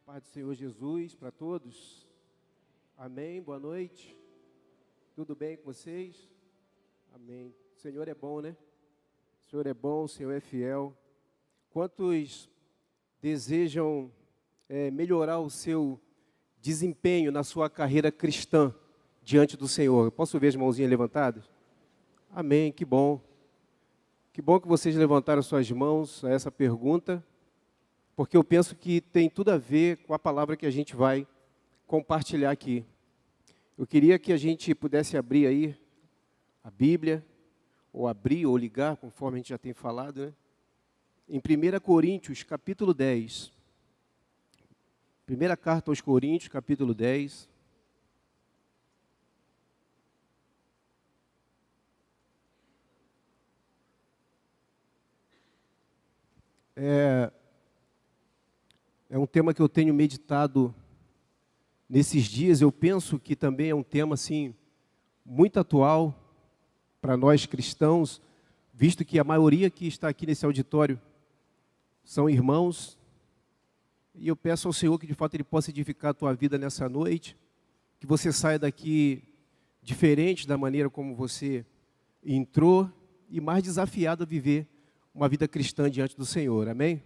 Paz do Senhor Jesus para todos. Amém. Boa noite. Tudo bem com vocês? Amém. O Senhor é bom, né? O Senhor é bom, o Senhor é fiel. Quantos desejam melhorar o seu desempenho na sua carreira cristã diante do Senhor? Eu posso ver as mãozinhas levantadas? Amém, que bom. Que bom que vocês levantaram suas mãos a essa pergunta, porque eu penso que tem tudo a ver com a palavra que a gente vai compartilhar aqui. Eu queria que a gente pudesse abrir aí a Bíblia, ou abrir ou ligar, conforme a gente já tem falado, né? Em 1 Coríntios, capítulo 10. Primeira carta aos Coríntios, capítulo 10. É um tema que eu tenho meditado nesses dias. Eu penso que também é um tema assim muito atual para nós cristãos, visto que a maioria que está aqui nesse auditório são irmãos. E eu peço ao Senhor que de fato Ele possa edificar a tua vida nessa noite, que você saia daqui diferente da maneira como você entrou e mais desafiado a viver uma vida cristã diante do Senhor. Amém?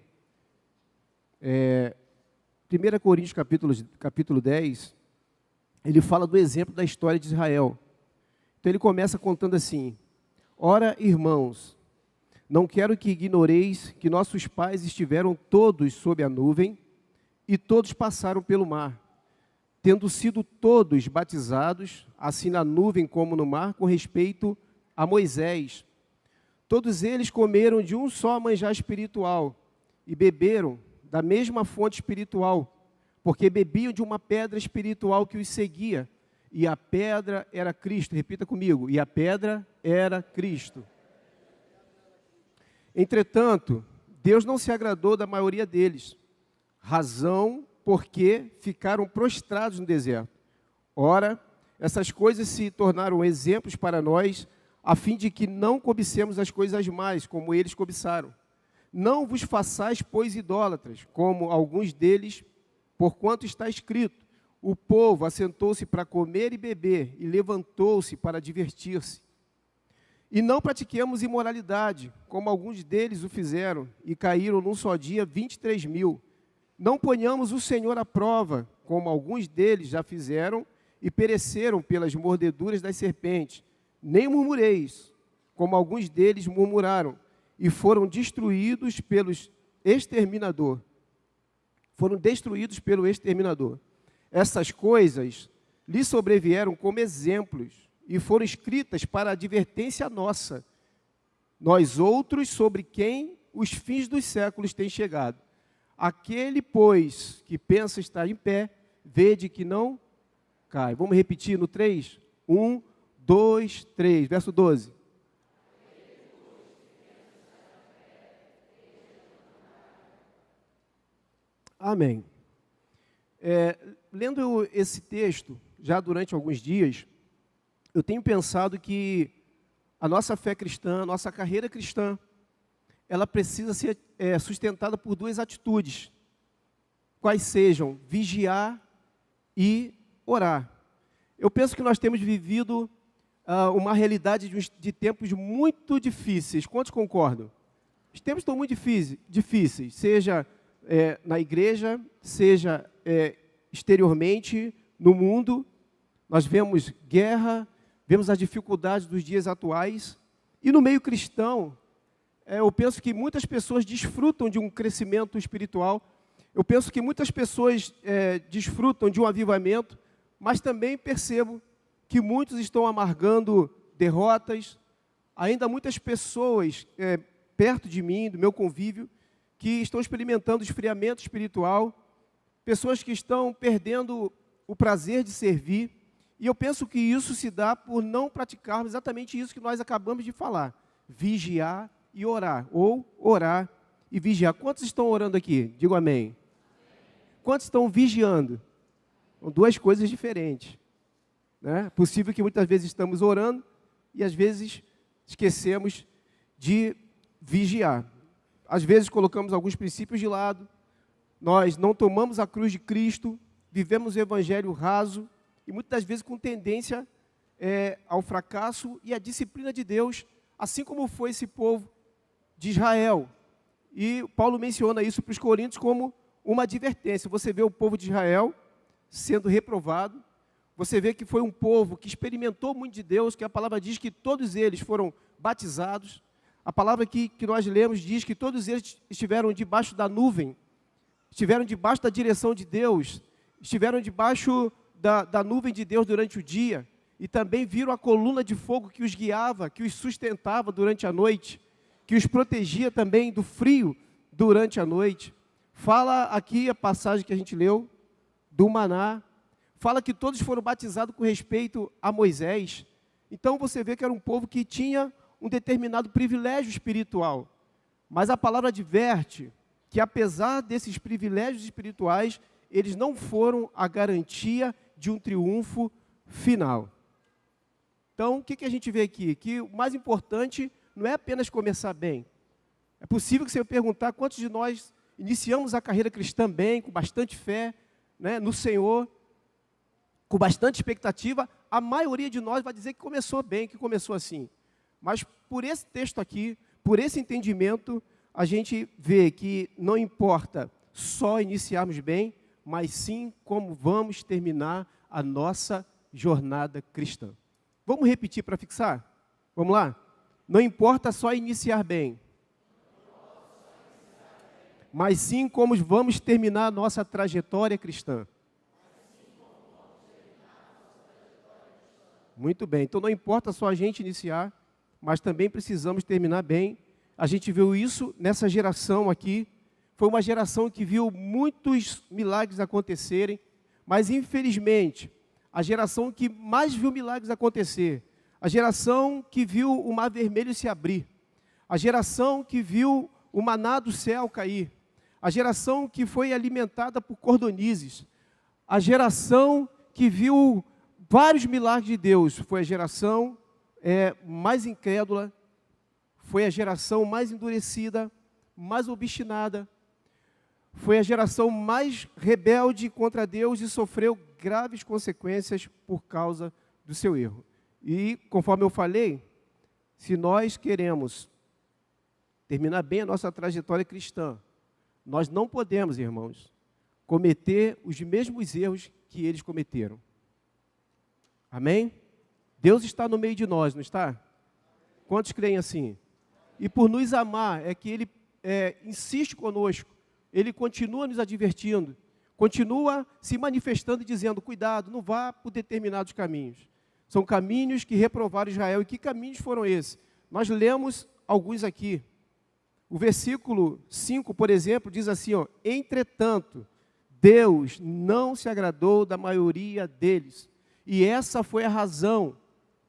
1 Coríntios capítulo 10, ele fala do exemplo da história de Israel. Então ele começa contando assim: ora, irmãos, não quero que ignoreis que nossos pais estiveram todos sob a nuvem e todos passaram pelo mar, tendo sido todos batizados, assim na nuvem como no mar, com respeito a Moisés. Todos eles comeram de um só manjar espiritual e beberam da mesma fonte espiritual, porque bebiam de uma pedra espiritual que os seguia, e a pedra era Cristo. Repita comigo: e a pedra era Cristo. Entretanto, Deus não se agradou da maioria deles, razão porque ficaram prostrados no deserto. Ora, essas coisas se tornaram exemplos para nós, a fim de que não cobicemos as coisas más, como eles cobiçaram. Não vos façais, pois, idólatras, como alguns deles, porquanto está escrito: o povo assentou-se para comer e beber, e levantou-se para divertir-se. E não pratiquemos imoralidade, como alguns deles o fizeram, e caíram num só dia 23.000. Não ponhamos o Senhor à prova, como alguns deles já fizeram, e pereceram pelas mordeduras das serpentes. Nem murmureis, como alguns deles murmuraram, e foram destruídos pelo exterminador. Foram destruídos pelo exterminador. Essas coisas lhes sobrevieram como exemplos e foram escritas para advertência nossa, nós outros sobre quem os fins dos séculos têm chegado. Aquele, pois, que pensa estar em pé, vede que não cai. Vamos repetir no 3? 1, 2, 3, verso 12. Amém. Lendo esse texto, já durante alguns dias, eu tenho pensado que a nossa fé cristã, a nossa carreira cristã, ela precisa ser sustentada por duas atitudes, quais sejam vigiar e orar. Eu penso que nós temos vivido uma realidade de tempos muito difíceis. Quantos concordam? Os tempos estão muito difíceis, seja na igreja, seja exteriormente, no mundo. Nós vemos guerra, vemos as dificuldades dos dias atuais. E no meio cristão, eu penso que muitas pessoas desfrutam de um crescimento espiritual. Eu penso que muitas pessoas desfrutam de um avivamento, mas também percebo que muitos estão amargando derrotas. Ainda muitas pessoas perto de mim, do meu convívio, que estão experimentando esfriamento espiritual, pessoas que estão perdendo o prazer de servir, e eu penso que isso se dá por não praticarmos exatamente isso que nós acabamos de falar: vigiar e orar, ou orar e vigiar. Quantos estão orando aqui? Digo amém. Quantos estão vigiando? São duas coisas diferentes, né? É possível que muitas vezes estamos orando e às vezes esquecemos de vigiar. Às vezes colocamos alguns princípios de lado, nós não tomamos a cruz de Cristo, vivemos o evangelho raso e muitas das vezes com tendência ao fracasso e à disciplina de Deus, assim como foi esse povo de Israel. E Paulo menciona isso para os coríntios como uma advertência. Você vê o povo de Israel sendo reprovado, você vê que foi um povo que experimentou muito de Deus, que a palavra diz que todos eles foram batizados. A palavra que nós lemos diz que todos eles estiveram debaixo da nuvem, estiveram debaixo da direção de Deus, estiveram debaixo da nuvem de Deus durante o dia, e também viram a coluna de fogo que os guiava, que os sustentava durante a noite, que os protegia também do frio durante a noite. Fala aqui a passagem que a gente leu, do maná, fala que todos foram batizados com respeito a Moisés. Então você vê que era um povo que tinha um determinado privilégio espiritual. Mas a palavra adverte que apesar desses privilégios espirituais, eles não foram a garantia de um triunfo final. Então, o que a gente vê aqui? Que o mais importante não é apenas começar bem. É possível que você perguntar quantos de nós iniciamos a carreira cristã bem, com bastante fé, né, no Senhor, com bastante expectativa. A maioria de nós vai dizer que começou bem, que começou assim. Mas por esse texto aqui, por esse entendimento, a gente vê que não importa só iniciarmos bem, mas sim como vamos terminar a nossa jornada cristã. Vamos repetir para fixar? Vamos lá? Não importa só iniciar bem, mas sim como vamos terminar a nossa trajetória cristã. Muito bem, então não importa só a gente iniciar, mas também precisamos terminar bem. A gente viu isso nessa geração aqui, foi uma geração que viu muitos milagres acontecerem, mas infelizmente, a geração que mais viu milagres acontecer, a geração que viu o mar vermelho se abrir, a geração que viu o maná do céu cair, a geração que foi alimentada por cordonizes, a geração que viu vários milagres de Deus, foi a geração mais incrédula, foi a geração mais endurecida, mais obstinada, foi a geração mais rebelde contra Deus e sofreu graves consequências por causa do seu erro. E, conforme eu falei, se nós queremos terminar bem a nossa trajetória cristã, nós não podemos, irmãos, cometer os mesmos erros que eles cometeram. Amém? Deus está no meio de nós, não está? Quantos creem assim? E por nos amar, é que Ele insiste conosco, Ele continua nos advertindo, continua se manifestando e dizendo, cuidado, não vá por determinados caminhos. São caminhos que reprovaram Israel. E que caminhos foram esses? Nós lemos alguns aqui. O versículo 5, por exemplo, diz assim, ó, entretanto, Deus não se agradou da maioria deles, e essa foi a razão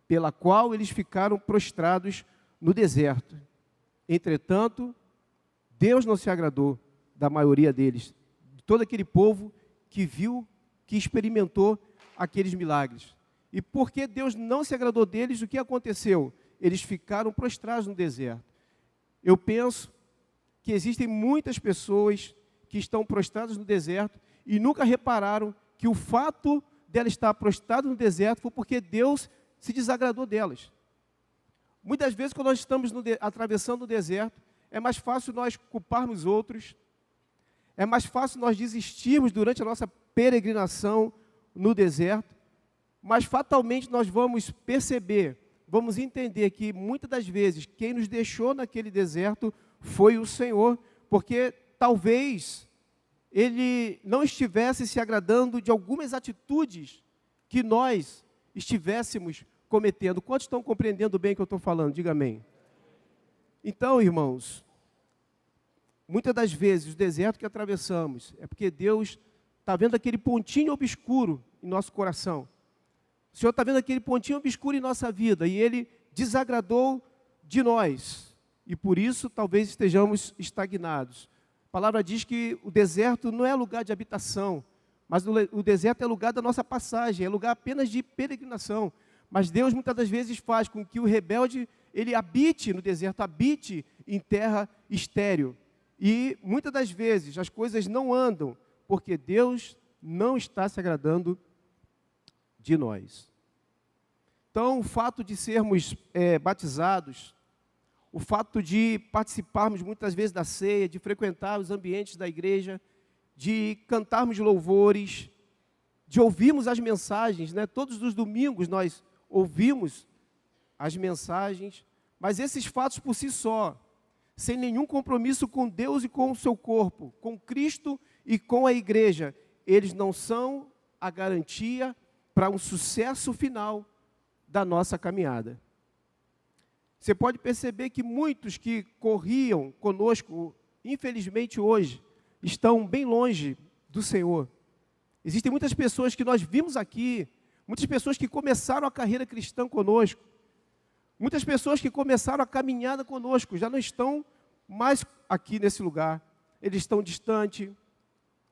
pela qual eles ficaram prostrados no deserto. Entretanto, Deus não se agradou da maioria deles, de todo aquele povo que viu, que experimentou aqueles milagres. E porque Deus não se agradou deles, o que aconteceu? Eles ficaram prostrados no deserto. Eu penso que existem muitas pessoas que estão prostradas no deserto e nunca repararam que o fato dela estar prostrada no deserto foi porque Deus se desagradou delas. Muitas vezes, quando nós estamos atravessando o deserto, é mais fácil nós culparmos outros, é mais fácil nós desistirmos durante a nossa peregrinação no deserto, mas fatalmente nós vamos perceber, vamos entender que muitas das vezes quem nos deixou naquele deserto foi o Senhor, porque talvez Ele não estivesse se agradando de algumas atitudes que nós estivéssemos cometendo. Quantos estão compreendendo bem o que eu estou falando? Diga amém. Então, irmãos, muitas das vezes o deserto que atravessamos é porque Deus está vendo aquele pontinho obscuro em nosso coração. O Senhor está vendo aquele pontinho obscuro em nossa vida e Ele desagradou de nós. E por isso talvez estejamos estagnados. A palavra diz que o deserto não é lugar de habitação, mas o deserto é lugar da nossa passagem, é lugar apenas de peregrinação. Mas Deus muitas das vezes faz com que o rebelde, ele habite no deserto, habite em terra estéril. E muitas das vezes as coisas não andam porque Deus não está se agradando de nós. Então, o fato de sermos batizados, o fato de participarmos muitas vezes da ceia, de frequentar os ambientes da igreja, de cantarmos louvores, de ouvirmos as mensagens, né? Todos os domingos nós ouvimos as mensagens, mas esses fatos por si só, sem nenhum compromisso com Deus e com o seu corpo, com Cristo e com a igreja, eles não são a garantia para um sucesso final da nossa caminhada. Você pode perceber que muitos que corriam conosco, infelizmente hoje, estão bem longe do Senhor. Existem muitas pessoas que nós vimos aqui, muitas pessoas que começaram a carreira cristã conosco, muitas pessoas que começaram a caminhada conosco, já não estão mais aqui nesse lugar. Eles estão distantes,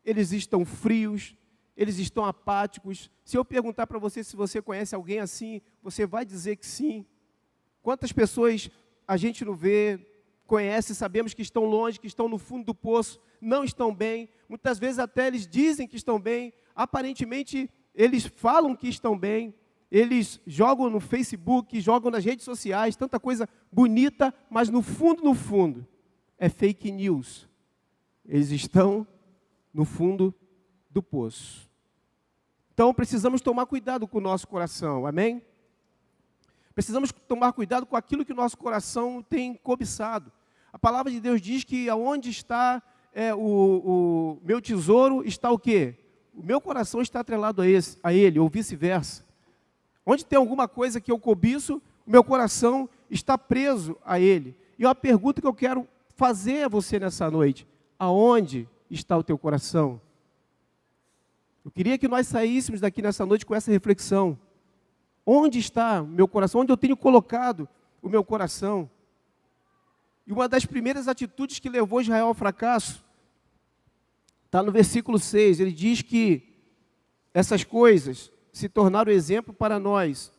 eles estão frios, eles estão apáticos. Se eu perguntar para você se você conhece alguém assim, você vai dizer que sim. Quantas pessoas a gente não vê, conhece, sabemos que estão longe, que estão no fundo do poço, não estão bem. Muitas vezes até eles dizem que estão bem, aparentemente eles falam que estão bem, eles jogam no Facebook, jogam nas redes sociais, tanta coisa bonita, mas no fundo, é fake news. Eles estão no fundo do poço. Então precisamos tomar cuidado com o nosso coração, amém? Precisamos tomar cuidado com aquilo que o nosso coração tem cobiçado. A palavra de Deus diz que aonde está o meu tesouro, está o quê? O meu coração está atrelado a ele, ou vice-versa. Onde tem alguma coisa que eu cobiço, o meu coração está preso a ele. E uma pergunta que eu quero fazer a você nessa noite: aonde está o teu coração? Eu queria que nós saíssemos daqui nessa noite com essa reflexão. Onde está o meu coração? Onde eu tenho colocado o meu coração? E uma das primeiras atitudes que levou Israel ao fracasso está no versículo 6. Ele diz que essas coisas se tornaram exemplo para nós,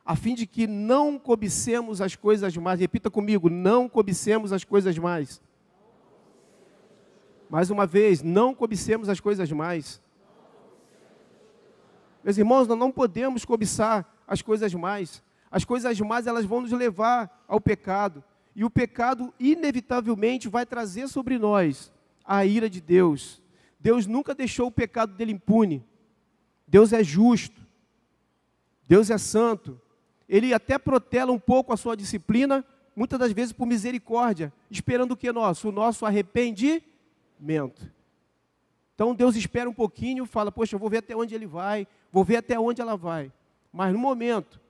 a fim de que não cobicemos as coisas mais. Repita comigo: não cobicemos as coisas mais. Mais uma vez, não cobicemos as coisas mais. Meus irmãos, nós não podemos cobiçar as coisas mais. As coisas mais, elas vão nos levar ao pecado. E o pecado, inevitavelmente, vai trazer sobre nós a ira de Deus. Deus nunca deixou o pecado dele impune. Deus é justo. Deus é santo. Ele até protela um pouco a sua disciplina, muitas das vezes por misericórdia, esperando o que nosso? O nosso arrependimento. Então Deus espera um pouquinho, fala: poxa, eu vou ver até onde ele vai, vou ver até onde ela vai. Mas no momento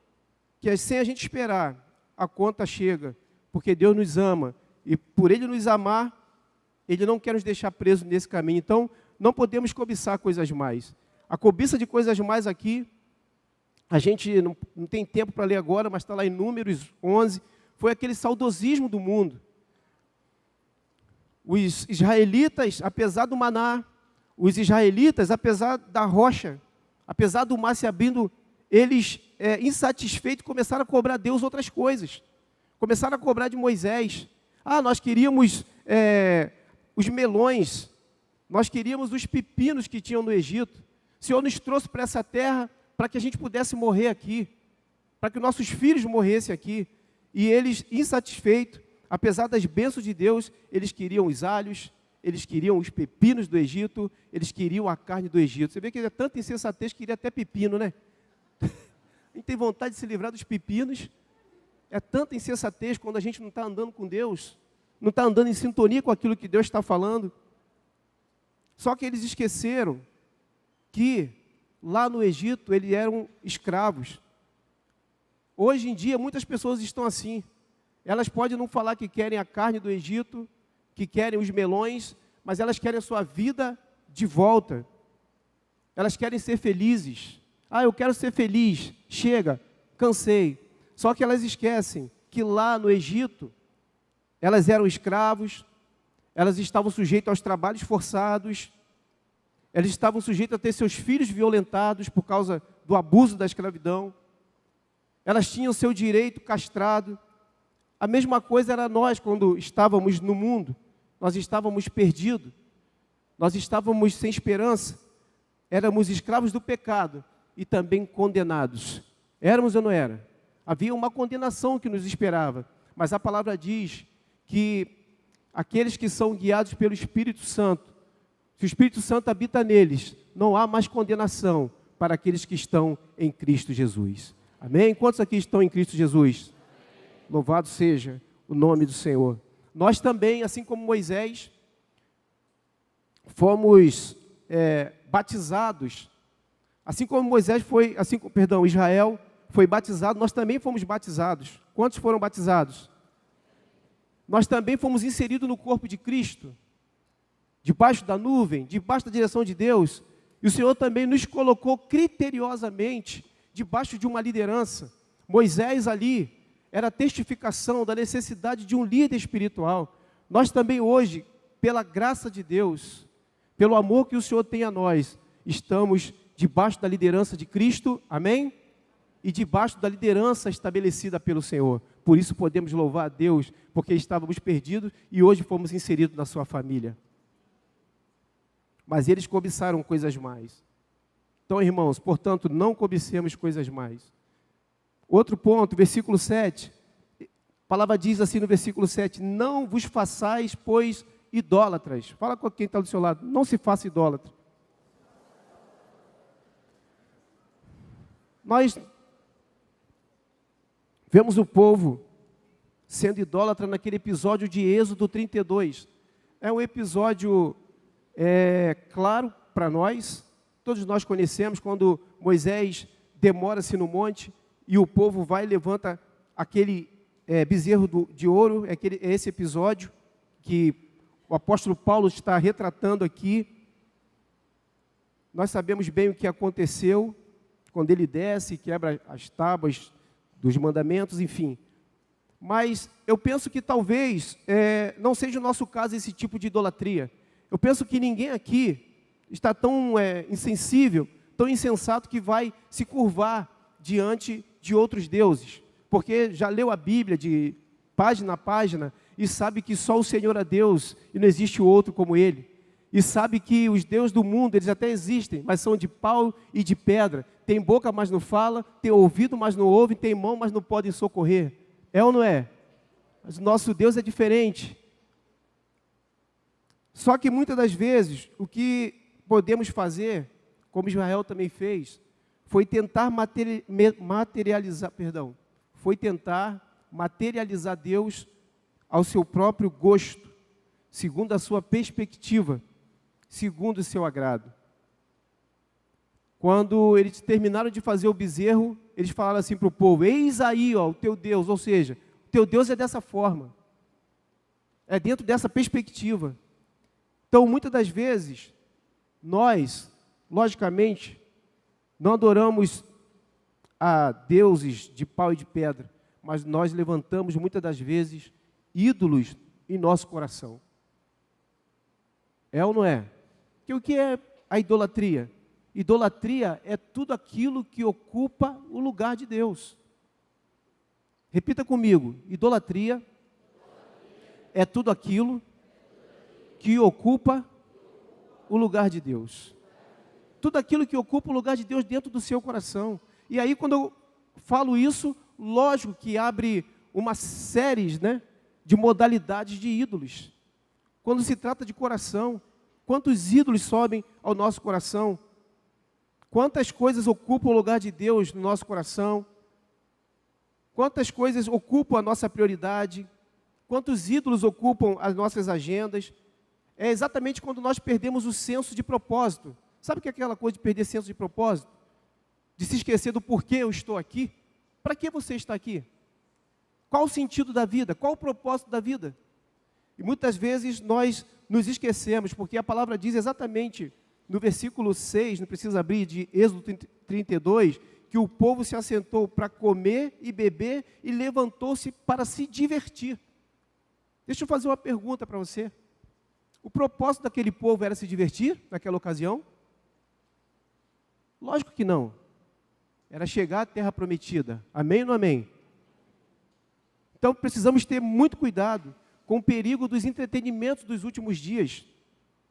que sem a gente esperar, a conta chega, porque Deus nos ama, e por Ele nos amar, Ele não quer nos deixar presos nesse caminho. Então, não podemos cobiçar coisas mais. A cobiça de coisas mais aqui, a gente não tem tempo para ler agora, mas está lá em Números 11, foi aquele saudosismo do mundo. Os israelitas, apesar do maná, os israelitas, apesar da rocha, apesar do mar se abrindo, eles, insatisfeitos, começaram a cobrar a Deus outras coisas. Começaram a cobrar de Moisés. Nós queríamos os melões, nós queríamos os pepinos que tinham no Egito. O Senhor nos trouxe para essa terra para que a gente pudesse morrer aqui, para que nossos filhos morressem aqui. E eles, insatisfeitos, apesar das bênçãos de Deus, eles queriam os alhos, eles queriam os pepinos do Egito, eles queriam a carne do Egito. Você vê que é tanta insensatez que queria até pepino, né? A gente tem vontade de se livrar dos pepinos. É tanta insensatez quando a gente não está andando com Deus, não está andando em sintonia com aquilo que Deus está falando. Só que eles esqueceram que lá no Egito eles eram escravos. Hoje em dia muitas pessoas estão assim. Elas podem não falar que querem a carne do Egito, que querem os melões, mas elas querem a sua vida de volta. Elas querem ser felizes. Eu quero ser feliz. Chega, cansei. Só que elas esquecem que lá no Egito, elas eram escravos, elas estavam sujeitas aos trabalhos forçados, elas estavam sujeitas a ter seus filhos violentados por causa do abuso da escravidão, elas tinham seu direito castrado. A mesma coisa era nós quando estávamos no mundo. nós estávamos perdidos, nós estávamos sem esperança, éramos escravos do pecado e também condenados. Éramos ou não era? Havia uma condenação que nos esperava, mas a palavra diz que aqueles que são guiados pelo Espírito Santo, se o Espírito Santo habita neles, não há mais condenação para aqueles que estão em Cristo Jesus. Amém? Quantos aqui estão em Cristo Jesus? Louvado seja o nome do Senhor. Nós também, assim como Moisés, fomos batizados. Assim como Israel foi batizado, nós também fomos batizados. Quantos foram batizados? Nós também fomos inseridos no corpo de Cristo, debaixo da nuvem, debaixo da direção de Deus. E o Senhor também nos colocou criteriosamente debaixo de uma liderança. Moisés ali era a testificação da necessidade de um líder espiritual. Nós também hoje, pela graça de Deus, pelo amor que o Senhor tem a nós, estamos debaixo da liderança de Cristo, amém? E debaixo da liderança estabelecida pelo Senhor. Por isso podemos louvar a Deus, porque estávamos perdidos e hoje fomos inseridos na sua família. Mas eles cobiçaram coisas mais. Então, irmãos, portanto, não cobicemos coisas mais. Outro ponto, versículo 7. A palavra diz assim no versículo 7, não vos façais, pois, idólatras. Fala com quem está do seu lado, não se faça idólatra. Nós vemos o povo sendo idólatra naquele episódio de Êxodo 32. É um episódio claro para nós, todos nós conhecemos, quando Moisés demora-se no monte e o povo vai e levanta aquele bezerro de ouro, é esse episódio que o apóstolo Paulo está retratando aqui. Nós sabemos bem o que aconteceu, quando ele desce e quebra as tábuas dos mandamentos, enfim. Mas eu penso que talvez não seja o nosso caso esse tipo de idolatria. Eu penso que ninguém aqui está tão insensível, tão insensato que vai se curvar diante de outros deuses. Porque já leu a Bíblia de página a página e sabe que só o Senhor é Deus e não existe outro como Ele. E sabe que os deuses do mundo, eles até existem, mas são de pau e de pedra. Tem boca, mas não fala, tem ouvido, mas não ouve, tem mão, mas não podem socorrer. É ou não é? Mas o nosso Deus é diferente. Só que muitas das vezes, o que podemos fazer, como Israel também fez, foi tentar materializar Deus ao seu próprio gosto, segundo a sua perspectiva, segundo o seu agrado. Quando eles terminaram de fazer o bezerro, eles falaram assim para o povo, eis aí, ó, o teu Deus, ou seja, o teu Deus é dessa forma, é dentro dessa perspectiva. Então, muitas das vezes, nós, logicamente, não adoramos a deuses de pau e de pedra, mas nós levantamos, muitas das vezes, ídolos em nosso coração. É ou não é? Porque o que é a idolatria? Idolatria é tudo aquilo que ocupa o lugar de Deus. Repita comigo, idolatria é tudo aquilo que ocupa o lugar de Deus. Tudo aquilo que ocupa o lugar de Deus dentro do seu coração. E aí, quando eu falo isso, lógico que abre uma série, de modalidades de ídolos. Quando se trata de coração, quantos ídolos sobem ao nosso coração? Quantas coisas ocupam o lugar de Deus no nosso coração? Quantas coisas ocupam a nossa prioridade? Quantos ídolos ocupam as nossas agendas? É exatamente quando nós perdemos o senso de propósito. Sabe o que é aquela coisa de perder senso de propósito? De se esquecer do porquê eu estou aqui? Para que você está aqui? Qual o sentido da vida? Qual o propósito da vida? E muitas vezes nós nos esquecemos, porque a palavra diz exatamente no versículo 6, não precisa abrir, de Êxodo 32, que o povo se assentou para comer e beber e levantou-se para se divertir. Deixa eu fazer uma pergunta para você. O propósito daquele povo era se divertir naquela ocasião? Lógico que não. Era chegar à terra prometida. Amém ou não amém? Então precisamos ter muito cuidado, com o perigo dos entretenimentos dos últimos dias.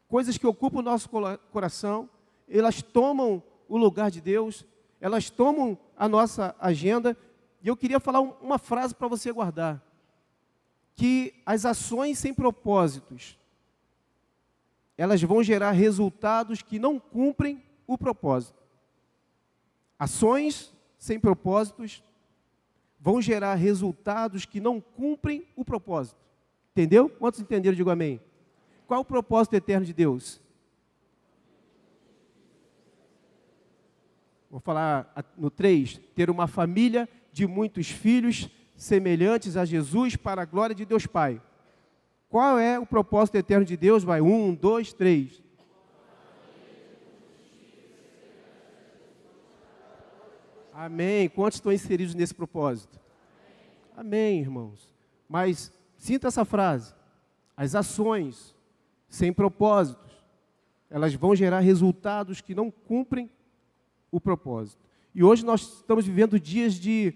Coisas que ocupam o nosso coração, elas tomam o lugar de Deus, elas tomam a nossa agenda. E eu queria falar uma frase para você guardar. Que as ações sem propósitos, elas vão gerar resultados que não cumprem o propósito. Ações sem propósitos vão gerar resultados que não cumprem o propósito. Entendeu? Quantos entenderam? Digo amém. Qual é o propósito eterno de Deus? Vou falar no 3. Ter uma família de muitos filhos semelhantes a Jesus para a glória de Deus Pai. Qual é o propósito eterno de Deus? Vai, 1, 2, 3. Amém. Quantos estão inseridos nesse propósito? Amém, irmãos. Mas sinta essa frase. As ações sem propósitos, elas vão gerar resultados que não cumprem o propósito. E hoje nós estamos vivendo dias de,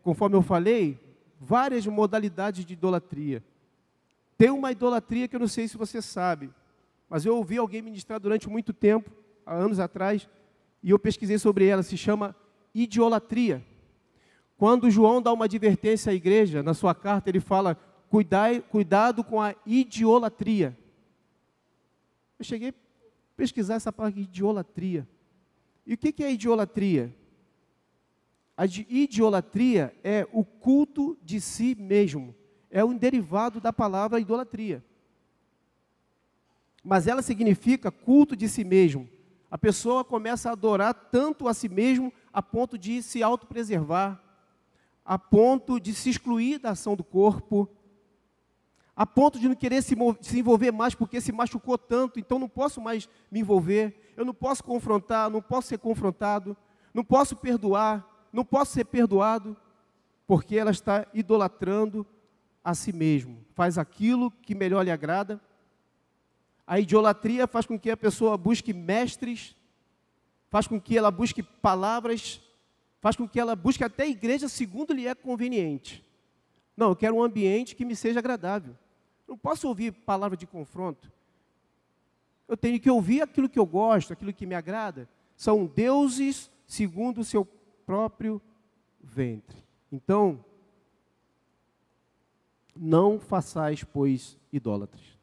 conforme eu falei, várias modalidades de idolatria. Tem uma idolatria que eu não sei se você sabe, mas eu ouvi alguém ministrar durante muito tempo, há anos atrás, e eu pesquisei sobre ela, se chama idiolatria. Quando João dá uma advertência à igreja, na sua carta, ele fala, cuidado com a idiolatria. Eu cheguei a pesquisar essa palavra, idiolatria. E o que é idolatria? A idolatria é o culto de si mesmo. É um derivado da palavra idolatria. Mas ela significa culto de si mesmo. A pessoa começa a adorar tanto a si mesmo, a ponto de se autopreservar, a ponto de se excluir da ação do corpo, a ponto de não querer se envolver mais porque se machucou tanto, então não posso mais me envolver, eu não posso confrontar, não posso ser confrontado, não posso perdoar, não posso ser perdoado, porque ela está idolatrando a si mesmo, faz aquilo que melhor lhe agrada. A idolatria faz com que a pessoa busque mestres, faz com que ela busque palavras, faz com que ela busque até a igreja segundo lhe é conveniente. Não, eu quero um ambiente que me seja agradável. Não posso ouvir palavra de confronto. Eu tenho que ouvir aquilo que eu gosto, aquilo que me agrada. São deuses segundo o seu próprio ventre. Então, não façais, pois, idólatras.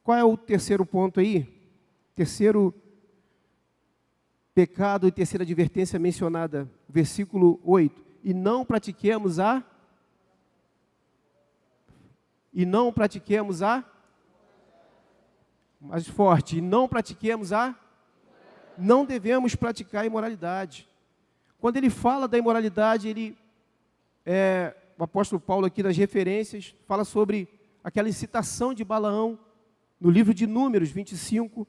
Qual é o terceiro ponto aí? Terceiro pecado e terceira advertência mencionada, versículo 8. E não pratiquemos mais forte, não devemos praticar a imoralidade. Quando ele fala da imoralidade, o apóstolo Paulo aqui nas referências, fala sobre aquela incitação de Balaão, no livro de Números 25,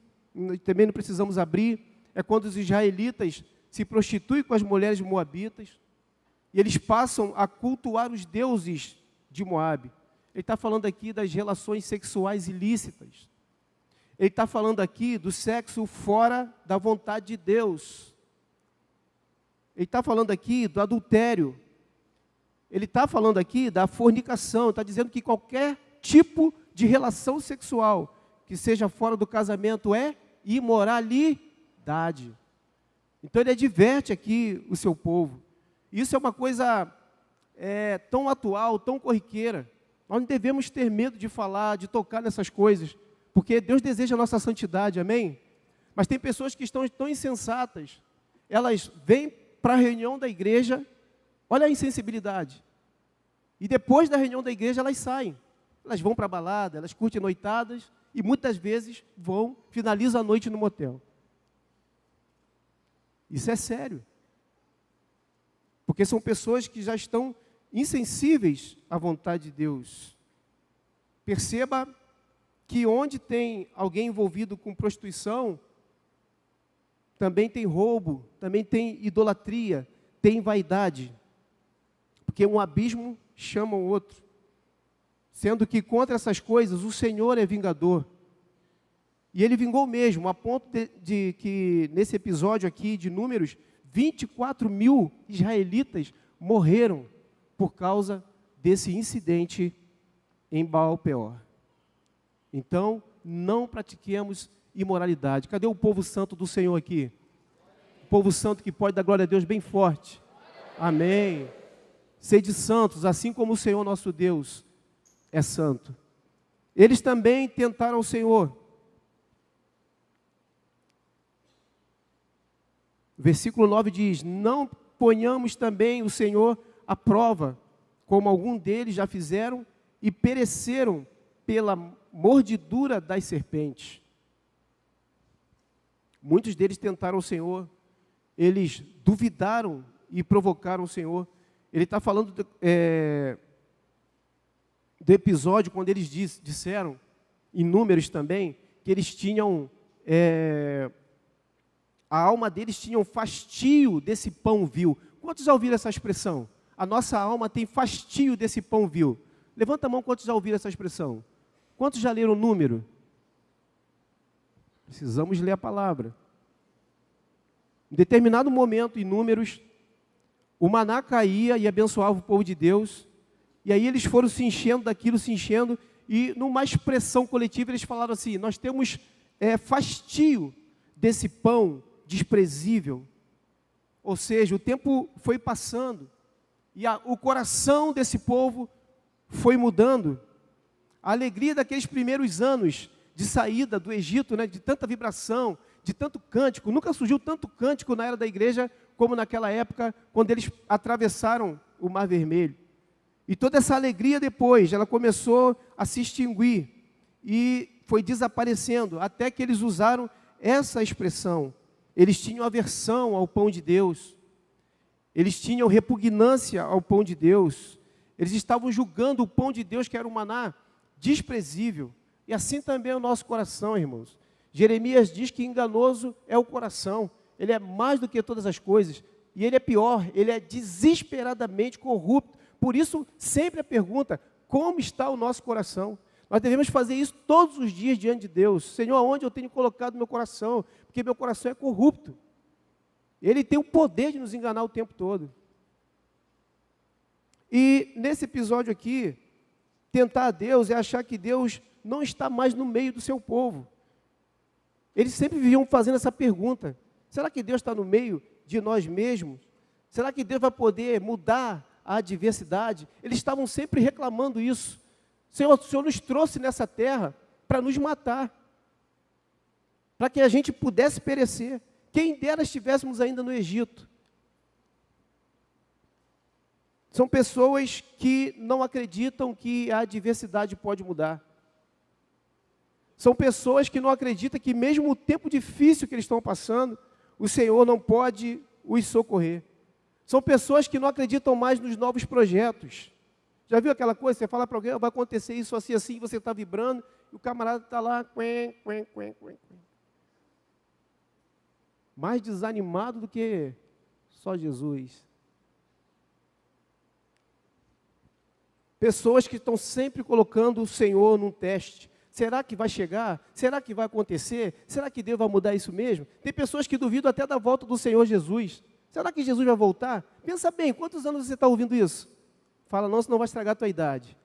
também não precisamos abrir, é quando os israelitas se prostituem com as mulheres moabitas, e eles passam a cultuar os deuses de Moabe. Ele está falando aqui das relações sexuais ilícitas. Ele está falando aqui do sexo fora da vontade de Deus. Ele está falando aqui do adultério. Ele está falando aqui da fornicação. Está dizendo que qualquer tipo de relação sexual que seja fora do casamento é imoralidade. Então ele adverte aqui o seu povo. Isso é uma coisa tão atual, tão corriqueira. Nós não devemos ter medo de falar, de tocar nessas coisas, porque Deus deseja a nossa santidade, amém? Mas tem pessoas que estão tão insensatas, elas vêm para a reunião da igreja, olha a insensibilidade, e depois da reunião da igreja elas saem, elas vão para a balada, elas curtem noitadas, e muitas vezes finalizam a noite no motel. Isso é sério, porque são pessoas que já estão insensíveis à vontade de Deus. Perceba que onde tem alguém envolvido com prostituição, também tem roubo, também tem idolatria, tem vaidade. Porque um abismo chama o outro. Sendo que contra essas coisas o Senhor é vingador. E ele vingou mesmo, a ponto de que nesse episódio aqui de Números, 24 mil israelitas morreram por causa desse incidente em Baal-Peor. Então, não pratiquemos imoralidade. Cadê o povo santo do Senhor aqui? O povo santo que pode dar glória a Deus bem forte. Amém. Sede santos, assim como o Senhor nosso Deus é santo. Eles também tentaram o Senhor. Versículo 9 diz: não ponhamos também o Senhor à prova, como algum deles já fizeram e pereceram pela mordidura das serpentes. Muitos deles tentaram o Senhor, eles duvidaram e provocaram o Senhor. Ele está falando do episódio quando eles disseram, em Números também, que eles tinham, a alma deles tinha um fastio desse pão vil. Quantos já ouviram essa expressão? A nossa alma tem fastio desse pão vil. Levanta a mão, quantos já ouviram essa expressão? Quantos já leram o Número? Precisamos ler a palavra. Em determinado momento, em Números, o maná caía e abençoava o povo de Deus. E aí eles foram se enchendo daquilo, se enchendo. E numa expressão coletiva eles falaram assim: nós temos fastio desse pão desprezível. Ou seja, o tempo foi passando. E o coração desse povo foi mudando. A alegria daqueles primeiros anos de saída do Egito, né, de tanta vibração, de tanto cântico. Nunca surgiu tanto cântico na era da igreja como naquela época, quando eles atravessaram o Mar Vermelho. E toda essa alegria depois, ela começou a se extinguir e foi desaparecendo, até que eles usaram essa expressão. Eles tinham aversão ao pão de Deus. Eles tinham repugnância ao pão de Deus. Eles estavam julgando o pão de Deus, que era um maná desprezível. E assim também é o nosso coração, irmãos. Jeremias diz que enganoso é o coração. Ele é mais do que todas as coisas. E ele é pior, ele é desesperadamente corrupto. Por isso, sempre a pergunta: como está o nosso coração? Nós devemos fazer isso todos os dias diante de Deus. Senhor, aonde eu tenho colocado meu coração? Porque meu coração é corrupto. Ele tem o poder de nos enganar o tempo todo. E nesse episódio aqui, tentar a Deus é achar que Deus não está mais no meio do seu povo. Eles sempre viviam fazendo essa pergunta: será que Deus está no meio de nós mesmos? Será que Deus vai poder mudar a adversidade? Eles estavam sempre reclamando isso. Senhor, o Senhor nos trouxe nessa terra para nos matar, para que a gente pudesse perecer. Quem dera estivéssemos ainda no Egito. São pessoas que não acreditam que a adversidade pode mudar. São pessoas que não acreditam que mesmo o tempo difícil que eles estão passando, o Senhor não pode os socorrer. São pessoas que não acreditam mais nos novos projetos. Já viu aquela coisa? Você fala para alguém: vai acontecer isso assim, assim, você está vibrando, e o camarada está lá, mais desanimado do que só Jesus. Pessoas que estão sempre colocando o Senhor num teste. Será que vai chegar? Será que vai acontecer? Será que Deus vai mudar isso mesmo? Tem pessoas que duvidam até da volta do Senhor Jesus. Será que Jesus vai voltar? Pensa bem, quantos anos você está ouvindo isso? Fala: não, senão vai estragar a tua idade.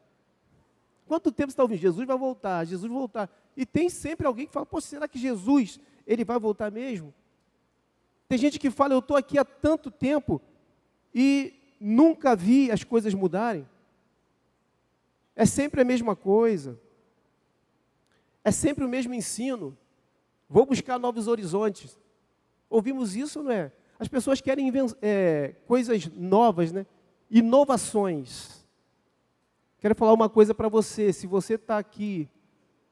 Quanto tempo você está ouvindo? Jesus vai voltar, Jesus vai voltar. E tem sempre alguém que fala: pô, será que Jesus, ele vai voltar mesmo? Tem gente que fala: eu estou aqui há tanto tempo e nunca vi as coisas mudarem. É sempre a mesma coisa. É sempre o mesmo ensino. Vou buscar novos horizontes. Ouvimos isso, não é? As pessoas querem coisas novas, né? Inovações. Quero falar uma coisa para você: se você está aqui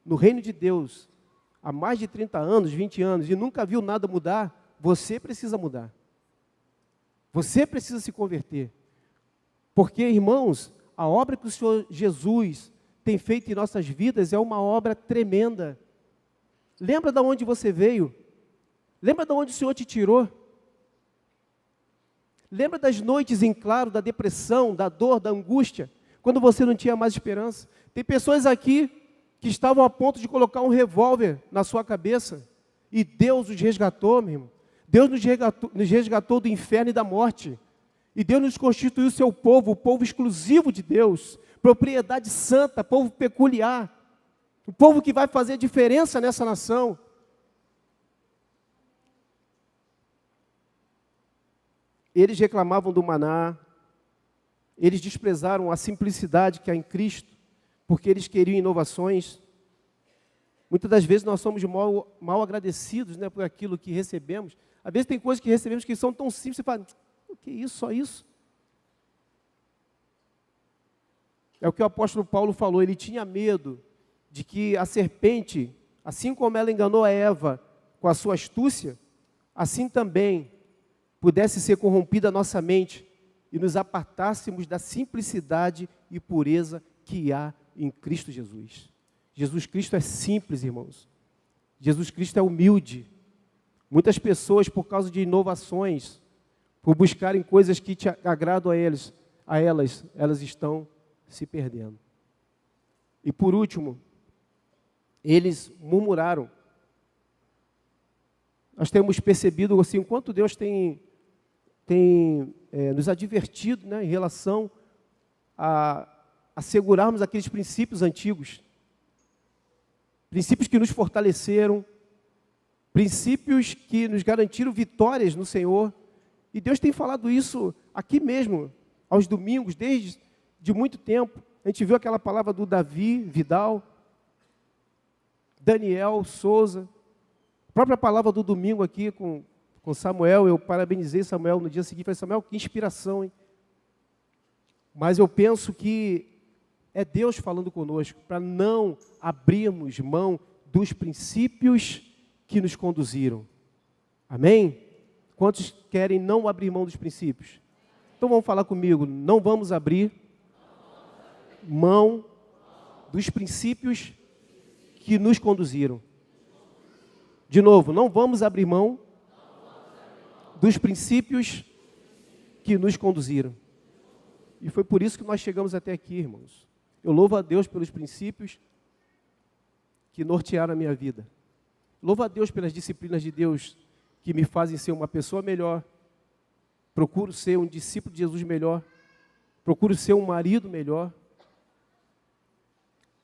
no reino de Deus há mais de 30 anos, 20 anos e nunca viu nada mudar, você precisa mudar. Você precisa se converter. Porque, irmãos, a obra que o Senhor Jesus tem feito em nossas vidas é uma obra tremenda. Lembra de onde você veio? Lembra de onde o Senhor te tirou? Lembra das noites em claro, da depressão, da dor, da angústia, quando você não tinha mais esperança? Tem pessoas aqui que estavam a ponto de colocar um revólver na sua cabeça, e Deus os resgatou, meu irmão. Deus nos resgatou do inferno e da morte. E Deus nos constituiu seu povo, o povo exclusivo de Deus, propriedade santa, povo peculiar, o povo que vai fazer diferença nessa nação. Eles reclamavam do maná, eles desprezaram a simplicidade que há em Cristo, porque eles queriam inovações. Muitas das vezes nós somos mal agradecidos, né, por aquilo que recebemos. Às vezes tem coisas que recebemos que são tão simples, você fala, o que é isso, só isso? É o que o apóstolo Paulo falou, ele tinha medo de que a serpente, assim como ela enganou a Eva com a sua astúcia, assim também pudesse ser corrompida a nossa mente e nos apartássemos da simplicidade e pureza que há em Cristo Jesus. Jesus Cristo é simples, irmãos. Jesus Cristo é humilde. Muitas pessoas, por causa de inovações, por buscarem coisas que te agradam a elas estão se perdendo. E por último, eles murmuraram. Nós temos percebido assim, o quanto Deus tem nos advertido, né, em relação a assegurarmos aqueles princípios antigos. Princípios que nos fortaleceram, princípios que nos garantiram vitórias no Senhor. E Deus tem falado isso aqui mesmo, aos domingos, desde de muito tempo. A gente viu aquela palavra do Davi Vidal, Daniel Souza, a própria palavra do domingo aqui com Samuel. Eu parabenizei Samuel no dia seguinte, falei, Samuel, que inspiração, hein? Mas eu penso que é Deus falando conosco, para não abrirmos mão dos princípios que nos conduziram. Amém? Quantos querem não abrir mão dos princípios? Então vamos falar comigo, não vamos abrir mão dos princípios que nos conduziram. De novo, não vamos abrir mão dos princípios que nos conduziram. E foi por isso que nós chegamos até aqui, irmãos. Eu louvo a Deus pelos princípios que nortearam a minha vida. Louvo a Deus pelas disciplinas de Deus que me fazem ser uma pessoa melhor. Procuro ser um discípulo de Jesus melhor. Procuro ser um marido melhor.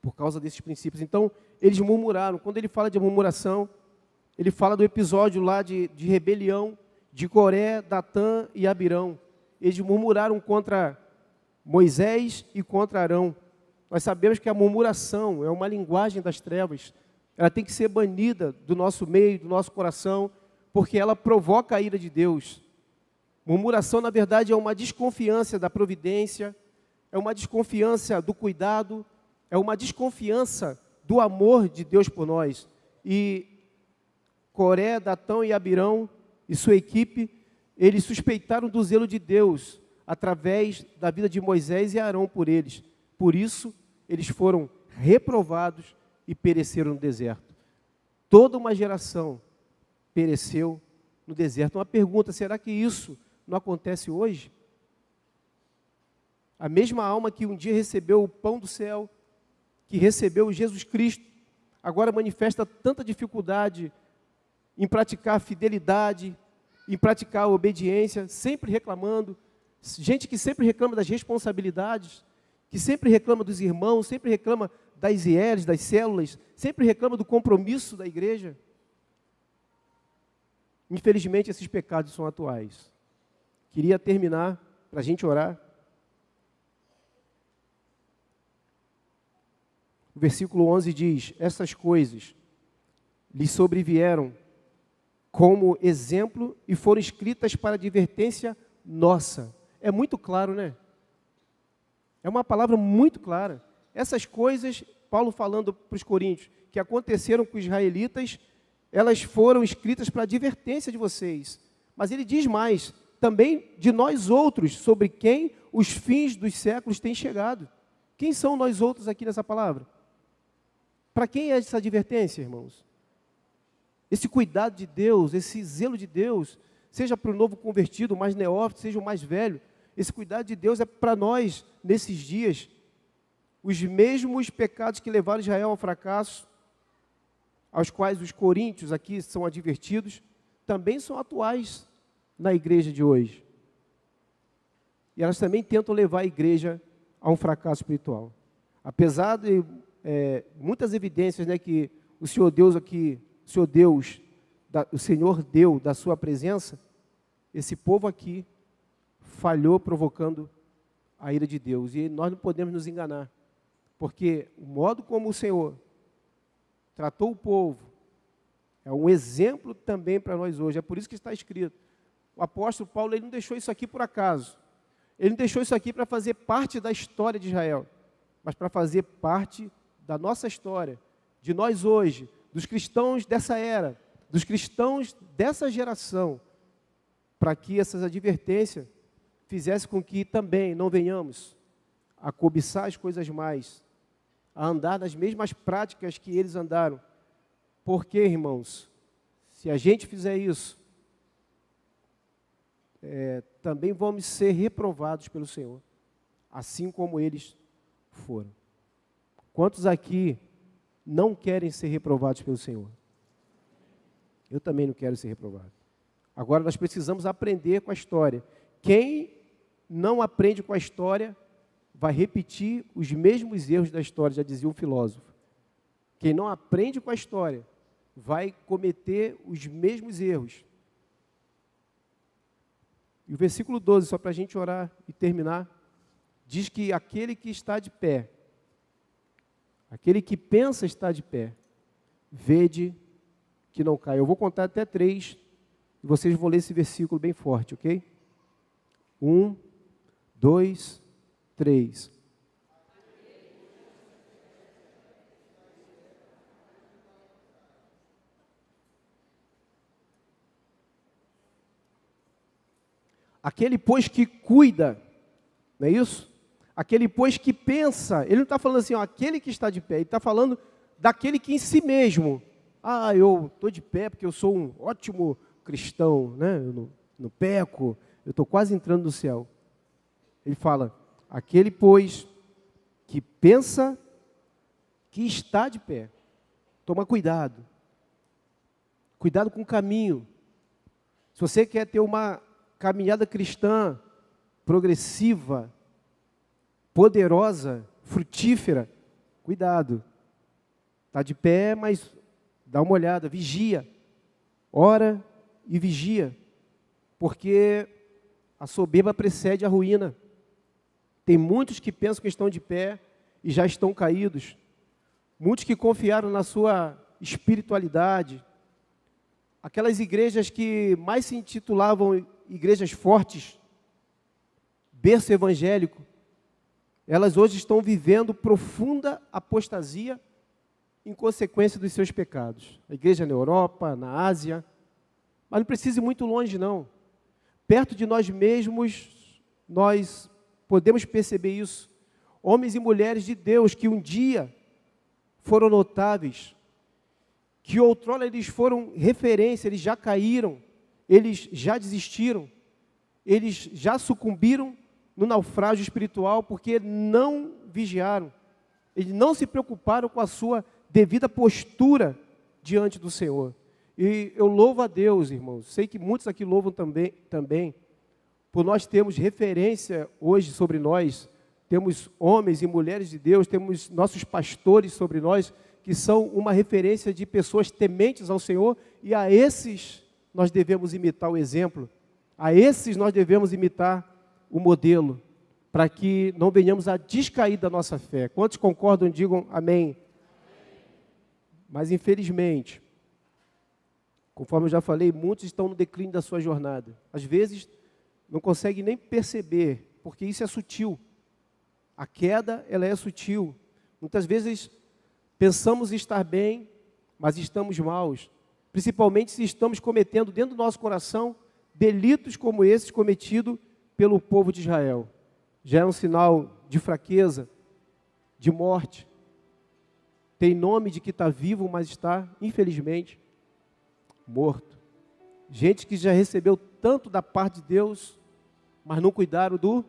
Por causa desses princípios. Então, eles murmuraram. Quando ele fala de murmuração, ele fala do episódio lá de rebelião de Coré, Datã e Abirão. Eles murmuraram contra Moisés e contra Arão. Nós sabemos que a murmuração é uma linguagem das trevas. Ela tem que ser banida do nosso meio, do nosso coração, porque ela provoca a ira de Deus. Murmuração, na verdade, é uma desconfiança da providência, é uma desconfiança do cuidado, é uma desconfiança do amor de Deus por nós. E Coré, Datã e Abirão e sua equipe, eles suspeitaram do zelo de Deus através da vida de Moisés e Arão por eles. Por isso, eles foram reprovados e pereceram no deserto. Toda uma geração pereceu no deserto. Uma pergunta, será que isso não acontece hoje? A mesma alma que um dia recebeu o pão do céu, que recebeu Jesus Cristo, agora manifesta tanta dificuldade em praticar a fidelidade, em praticar a obediência, sempre reclamando. Gente que sempre reclama das responsabilidades, que sempre reclama dos irmãos, sempre reclama das IELs, das células, sempre reclama do compromisso da igreja. Infelizmente, esses pecados são atuais. Queria terminar, para a gente orar. O versículo 11 diz, essas coisas lhes sobrevieram como exemplo e foram escritas para advertência nossa. É muito claro, né? É uma palavra muito clara. Essas coisas, Paulo falando para os coríntios, que aconteceram com os israelitas, elas foram escritas para advertência de vocês. Mas ele diz mais, também de nós outros, sobre quem os fins dos séculos têm chegado. Quem são nós outros aqui nessa palavra? Para quem é essa advertência, irmãos? Esse cuidado de Deus, esse zelo de Deus, seja para o novo convertido, o mais neófito, seja o mais velho, esse cuidado de Deus é para nós, nesses dias. Os mesmos pecados que levaram Israel ao fracasso, aos quais os coríntios aqui são advertidos, também são atuais na igreja de hoje. e elas também tentam levar a igreja a um fracasso espiritual. Apesar de muitas evidências, né, que o Senhor Deus aqui, o Senhor deu da sua presença, esse povo aqui falhou provocando a ira de Deus. E nós não podemos nos enganar, porque o modo como o Senhor tratou o povo é um exemplo também para nós hoje. É por isso que está escrito. O apóstolo Paulo, ele não deixou isso aqui por acaso. Ele não deixou isso aqui para fazer parte da história de Israel, mas para fazer parte da nossa história, de nós hoje, dos cristãos dessa era, dos cristãos dessa geração, para que essas advertências fizessem com que também não venhamos a cobiçar as coisas mais, a andar nas mesmas práticas que eles andaram. Porque, irmãos, se a gente fizer isso, também vamos ser reprovados pelo Senhor, assim como eles foram. Quantos aqui não querem ser reprovados pelo Senhor? Eu também não quero ser reprovado. Agora nós precisamos aprender com a história. Quem não aprende com a história vai repetir os mesmos erros da história, já dizia um filósofo. Quem não aprende com a história vai cometer os mesmos erros. E o versículo 12, só para a gente orar e terminar, diz que aquele que está de pé, aquele que pensa estar de pé, vede que não cai. Eu vou contar até 3, e vocês vão ler esse versículo bem forte, ok? 1, 2, 3. Aquele, pois, que cuida, não é isso? Aquele, pois, que pensa. Ele não está falando assim, ó, aquele que está de pé. Ele está falando daquele que em si mesmo. Ah, eu estou de pé porque eu sou um ótimo cristão, né? Eu não peco, eu estou quase entrando no céu. Ele fala, aquele, pois, que pensa que está de pé. Toma cuidado. Cuidado com o caminho. Se você quer ter uma caminhada cristã progressiva, poderosa, frutífera, cuidado. Está de pé, mas dá uma olhada, vigia. Ora e vigia. Porque a soberba precede a ruína. Tem muitos que pensam que estão de pé e já estão caídos. Muitos que confiaram na sua espiritualidade. Aquelas igrejas que mais se intitulavam igrejas fortes, berço evangélico, elas hoje estão vivendo profunda apostasia em consequência dos seus pecados. A igreja na Europa, na Ásia, mas não precisa ir muito longe não. Perto de nós mesmos, nós podemos perceber isso. Homens e mulheres de Deus que um dia foram notáveis, que outrora eles foram referência, eles já caíram, eles já desistiram, eles já sucumbiram no naufrágio espiritual porque não vigiaram, eles não se preocuparam com a sua devida postura diante do Senhor. E eu louvo a Deus, irmãos, sei que muitos aqui louvam também, por nós termos referência hoje sobre nós, temos homens e mulheres de Deus, temos nossos pastores sobre nós, que são uma referência de pessoas tementes ao Senhor, e a esses nós devemos imitar o exemplo, a esses nós devemos imitar o modelo, para que não venhamos a descair da nossa fé. Quantos concordam, digam amém. Mas infelizmente, conforme eu já falei, muitos estão no declínio da sua jornada. Às vezes não conseguem nem perceber, porque isso é sutil. A queda, ela é sutil. Muitas vezes pensamos estar bem, mas estamos maus. Principalmente se estamos cometendo dentro do nosso coração delitos como esses cometidos pelo povo de Israel. Já é um sinal de fraqueza, de morte. Tem nome de que está vivo, mas está, infelizmente, morto. Gente que já recebeu tanto da parte de Deus, mas não cuidaram do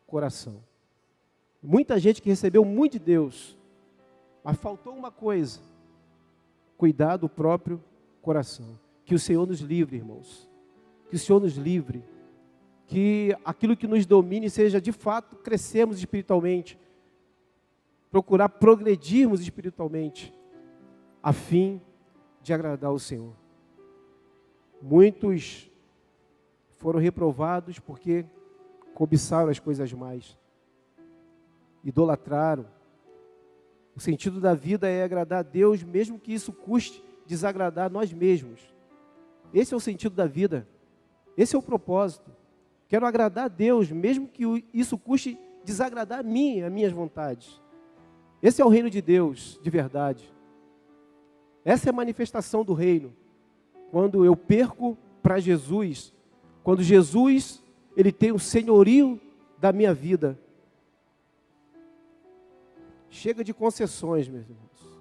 coração. Muita gente que recebeu muito de Deus, mas faltou uma coisa: cuidar do próprio coração. Que o Senhor nos livre, irmãos. Que o Senhor nos livre que aquilo que nos domine seja de fato crescermos espiritualmente, procurar progredirmos espiritualmente, a fim de agradar o Senhor. Muitos foram reprovados porque cobiçaram as coisas mais, idolatraram. O sentido da vida é agradar a Deus, mesmo que isso custe desagradar nós mesmos. Esse é o sentido da vida, esse é o propósito. Quero agradar a Deus, mesmo que isso custe desagradar a mim, as minhas vontades. Esse é o reino de Deus, de verdade. Essa é a manifestação do reino. Quando eu perco para Jesus, quando Jesus, Ele tem o senhorio da minha vida. Chega de concessões, meus irmãos.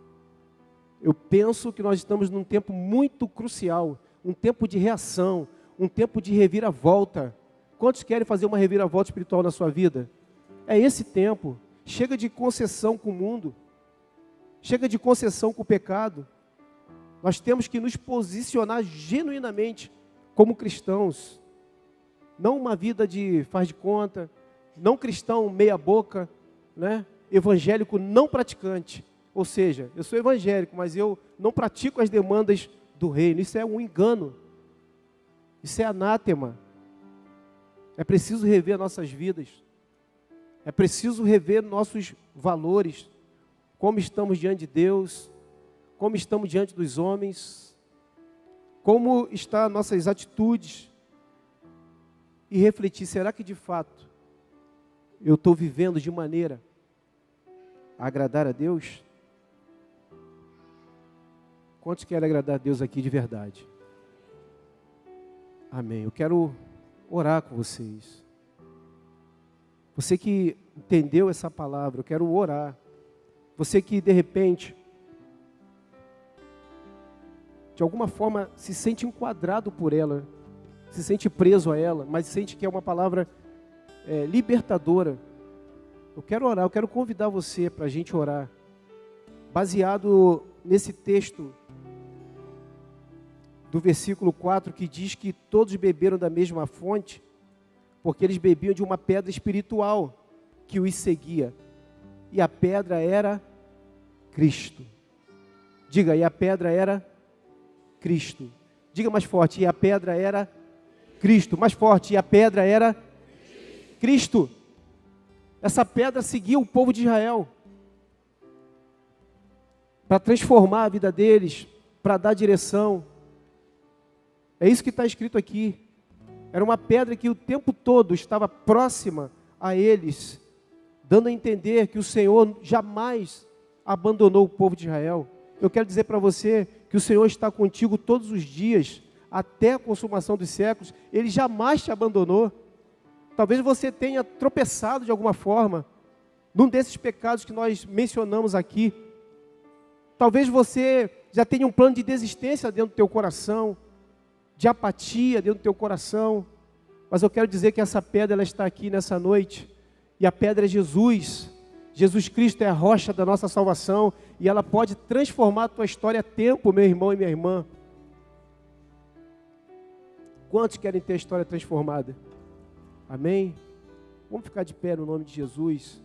Eu penso que nós estamos num tempo muito crucial, um tempo de reação, um tempo de reviravolta. Quantos querem fazer uma reviravolta espiritual na sua vida? É esse tempo. Chega de concessão com o mundo. Chega de concessão com o pecado. Nós temos que nos posicionar genuinamente como cristãos. Não uma vida de faz de conta, não cristão meia boca, né? Evangélico não praticante. Ou seja, eu sou evangélico, mas eu não pratico as demandas do reino. Isso é um engano. Isso é anátema. É preciso rever nossas vidas. É preciso rever nossos valores. Como estamos diante de Deus. Como estamos diante dos homens. Como estão nossas atitudes. E refletir, será que de fato eu estou vivendo de maneira a agradar a Deus? Quantos querem agradar a Deus aqui de verdade? Amém. Eu quero orar com vocês. Você que entendeu essa palavra, eu quero orar. Você que de repente, de alguma forma, se sente enquadrado por ela, se sente preso a ela, mas sente que é uma palavra libertadora. Eu quero orar, eu quero convidar você para a gente orar, baseado nesse texto do versículo 4, que diz que todos beberam da mesma fonte, porque eles bebiam de uma pedra espiritual que os seguia, e a pedra era Cristo. Diga, e a pedra era Cristo. Diga mais forte, e a pedra era Cristo. Mais forte, e a pedra era Cristo. Essa pedra seguia o povo de Israel, para transformar a vida deles, para dar direção. É isso que está escrito aqui. Era uma pedra que o tempo todo estava próxima a eles, dando a entender que o Senhor jamais abandonou o povo de Israel. Eu quero dizer para você que o Senhor está contigo todos os dias, até a consumação dos séculos. Ele jamais te abandonou. Talvez você tenha tropeçado de alguma forma num desses pecados que nós mencionamos aqui. Talvez você já tenha um plano de desistência dentro do teu coração, de apatia dentro do teu coração, mas eu quero dizer que essa pedra, ela está aqui nessa noite, e a pedra é Jesus. Jesus Cristo é a rocha da nossa salvação, e ela pode transformar a tua história a tempo, meu irmão e minha irmã. Quantos querem ter a história transformada? Amém? Vamos ficar de pé no nome de Jesus.